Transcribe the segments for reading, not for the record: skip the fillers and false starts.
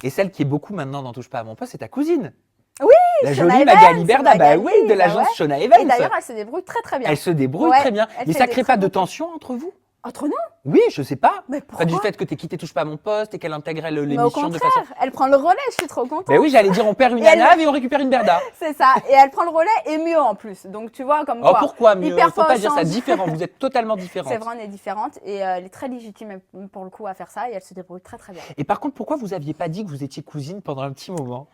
Et celle qui est beaucoup maintenant n'en touche pas à mon poste, c'est ta cousine. Oui, La Shona jolie Evans, Magali Berda, bah Magali, oui, de bah l'agence ouais. Shona Evans. Et d'ailleurs, elle se débrouille très très bien. Elle se débrouille Ouais, très bien. elle Mais fait ça des crée très pas de bons trucs. tension entre vous? Entre nous? Oui, je sais pas. Mais Près du pourquoi? fait que t'es quitté touche pas à mon poste et qu'elle intégrait Mais au l'émission de façon. contraire, elle prend le relais, je suis trop contente. Ben oui, j'allais dire on perd une Et elle- Anave et on récupère une Berda. C'est ça, et elle prend le relais et mieux en plus. Donc tu vois, comme Oh quoi. pourquoi mieux? Hyper Faut pas dire ça, change. différent. Vous êtes totalement différentes. C'est vrai, on est différentes et elle est très légitime pour le coup à faire ça et elle se débrouille très très bien. Et par contre, pourquoi vous aviez pas dit que vous étiez cousine pendant un petit moment?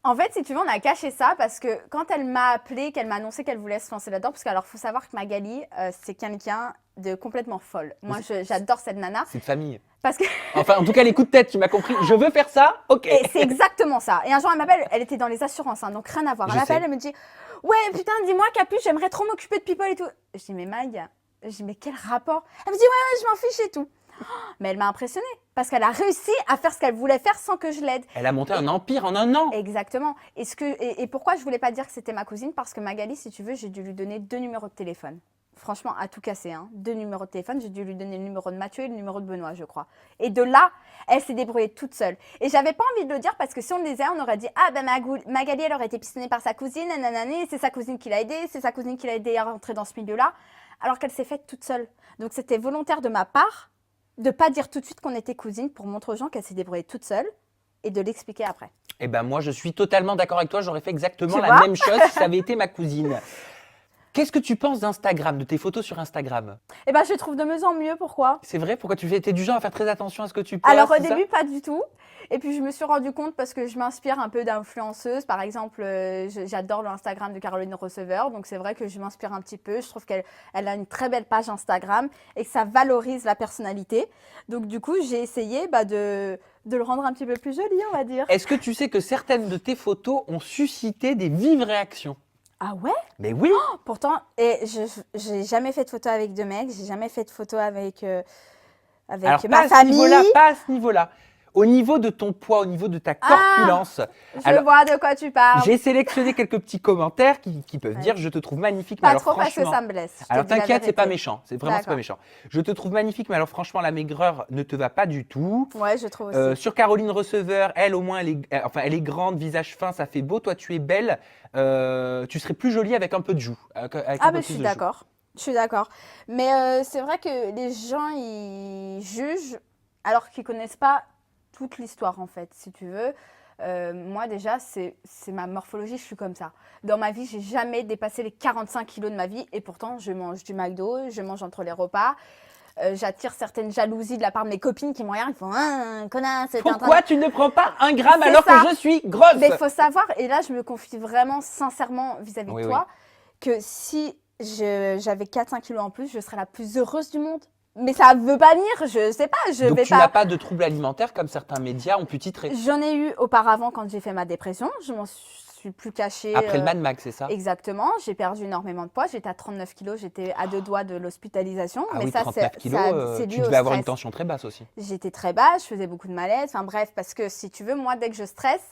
En fait, si tu veux, on a caché ça parce que quand elle m'a appelé, qu'elle m'a annoncé qu'elle voulait se lancer là-dedans, parce qu'alors, faut savoir que Magali, c'est quelqu'un de complètement folle. Moi, j'adore cette nana C'est de famille. parce que Enfin, en tout cas, les coups de tête, tu m'as compris. Je veux faire ça, ok. et c'est exactement ça. Et un jour, elle m'appelle, elle était dans les assurances, hein, donc rien à voir. Elle Je m'appelle, sais. elle me dit ouais, putain, dis-moi, Capu, j'aimerais trop m'occuper de people et tout. Je dis mais Mag, je dis mais quel rapport? Elle me dit ouais, je m'en fiche et tout. Mais elle m'a impressionnée parce qu'elle a réussi à faire ce qu'elle voulait faire sans que je l'aide. Elle a monté un empire en un an. Exactement. Et pourquoi je voulais pas dire que c'était ma cousine? Parce que Magali, si tu veux, j'ai dû lui donner 2 numéros de téléphone. Franchement, à tout casser, hein. 2 numéros de téléphone. J'ai dû lui donner le numéro de Mathieu et le numéro de Benoît, je crois. Et de là, elle s'est débrouillée toute seule. Et j'avais pas envie de le dire parce que si on le disait, on aurait dit ah ben Magali, elle aurait été pistonnée par sa cousine, nanani, c'est sa cousine qui l'a aidée, c'est sa cousine qui l'a aidée à rentrer dans ce milieu-là, alors qu'elle s'est faite toute seule. Donc c'était volontaire de ma part de pas dire tout de suite qu'on était cousines pour montrer aux gens qu'elle s'est débrouillée toute seule et de l'expliquer après. Eh ben moi, je suis totalement d'accord avec toi. J'aurais fait exactement Tu la vois même chose si ça avait été ma cousine. Qu'est-ce que tu penses d'Instagram, de tes photos sur Instagram? Eh ben, je les trouve de mieux en mieux. Pourquoi? C'est vrai? Pourquoi t'es du genre à faire très attention à ce que tu postes? Alors, au c'est ça? début, pas du tout. Et puis, je me suis rendu compte parce que je m'inspire un peu d'influenceuses. Par exemple, j'adore l'Instagram de Caroline Receveur. Donc, c'est vrai que je m'inspire un petit peu. Je trouve qu'elle a une très belle page Instagram et que ça valorise la personnalité. Donc, du coup, j'ai essayé de le rendre un petit peu plus joli, on va dire. Est-ce que tu sais que certaines de tes photos ont suscité des vives réactions? Ah ouais? Mais oui! Pourtant, et j'ai jamais fait de photo avec deux mecs. J'ai jamais fait de photo avec Alors, pas ma à ce famille. niveau-là, pas à ce niveau-là. Au niveau de ton poids, au niveau de ta corpulence, Je vois de quoi tu parles. j'ai sélectionné quelques petits commentaires qui peuvent dire je te trouve magnifique. Mais Pas alors, trop parce que franchement, ça me blesse. Je te alors dis la t'inquiète, c'est vérité. pas méchant. C'est vraiment c'est pas D'accord. méchant. Je te trouve magnifique, mais alors franchement, la maigreur ne te va pas du tout. Ouais, je trouve aussi. Sur Caroline Receveur, elle au moins, elle est grande, visage fin, ça fait beau. Toi, tu es belle. Tu serais plus jolie avec un peu de joues. Avec un Ah, peu ben, je plus suis de joues. d'accord. Je suis d'accord. Mais c'est vrai que les gens, ils jugent alors qu'ils connaissent pas toute l'histoire, en fait, si tu veux. Moi, déjà, c'est ma morphologie, je suis comme ça. Dans ma vie, j'ai jamais dépassé les 45 kilos de ma vie et pourtant, je mange du McDo, je mange entre les repas. J'attire certaines jalousies de la part de mes copines qui me regardent, ils font ah, connasse, t'es en train de- Pourquoi tu ne prends pas un gramme C'est alors ça. que je suis grosse? Mais il faut savoir, et là, je me confie vraiment sincèrement vis-à-vis Oui, de oui. toi, que si j'avais 4-5 kilos en plus, je serais la plus heureuse du monde. Mais ça veut pas dire, je sais pas, je Donc vais tu n'as pas. pas de troubles alimentaires comme certains médias ont pu titrer. J'en ai eu auparavant quand j'ai fait ma dépression, je m'en suis plus cachée. Après le Mad Max, c'est ça? Exactement, j'ai perdu énormément de poids, j'étais à 39 kilos, j'étais à 2 doigts de l'hospitalisation. Ah mais oui, ça, 39 kilos, c'est tu dû au devais avoir une stress. tension très basse aussi. J'étais très bas, je faisais beaucoup de malaise, enfin bref, parce que si tu veux, moi, dès que je stresse,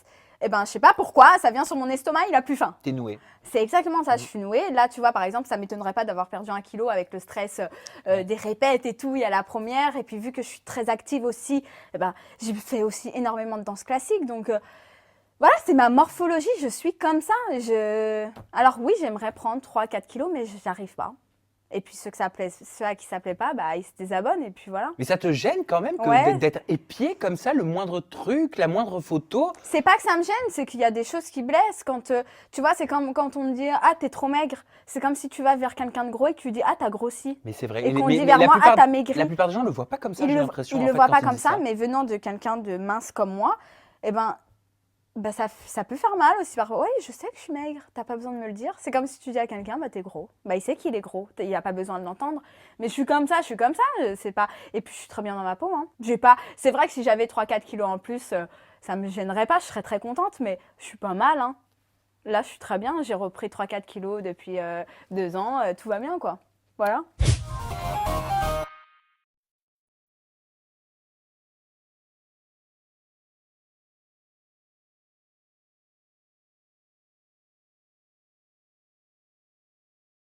eh ben, je sais pas pourquoi, ça vient sur mon estomac, il a plus faim. T'es noué. C'est exactement ça, je suis nouée. Là, tu vois, par exemple, ça m'étonnerait pas d'avoir perdu 1 kilo avec le stress des répètes et tout. Il y a la première. Et puis, vu que je suis très active aussi, eh ben, j'ai fait aussi énormément de danse classique. Donc, voilà, c'est ma morphologie. Je suis comme ça. Alors, oui, j'aimerais prendre 3-4 kilos, mais je n'arrive pas. Et puis, ceux à qui ça plaît pas, bah, ils se désabonnent. Et puis, voilà. Mais ça te gêne quand même Ouais. d'être épié comme ça, le moindre truc, la moindre photo? C'est pas que ça me gêne, c'est qu'il y a des choses qui blessent. Quand, tu vois, c'est comme quand on me dit « Ah, t'es trop maigre ». C'est comme si tu vas vers quelqu'un de gros et que tu lui dis « Ah, t'as grossi ». Mais c'est vrai. Et qu'on Mais- dit mais vers la moi, plupart- ah, t'as maigri. La plupart des gens le voient pas comme ça, j'ai l'impression. Ils en le fait, voient quand pas ils comme disent ça, mais venant de quelqu'un de mince comme moi, eh ben, ça peut faire mal aussi. Parfois, oui, je sais que je suis maigre, t'as pas besoin de me le dire. C'est comme si tu dis à quelqu'un, bah, t'es gros. Bah, il sait qu'il est gros, il a pas besoin de l'entendre. Mais je suis comme ça, c'est pas. Et puis, je suis très bien dans ma peau, hein. J'ai pas. C'est vrai que si j'avais 3-4 kilos en plus, ça me gênerait pas, je serais très contente, mais je suis pas mal, hein. Là, je suis très bien, j'ai repris 3-4 kilos depuis 2 ans, tout va bien, quoi. Voilà.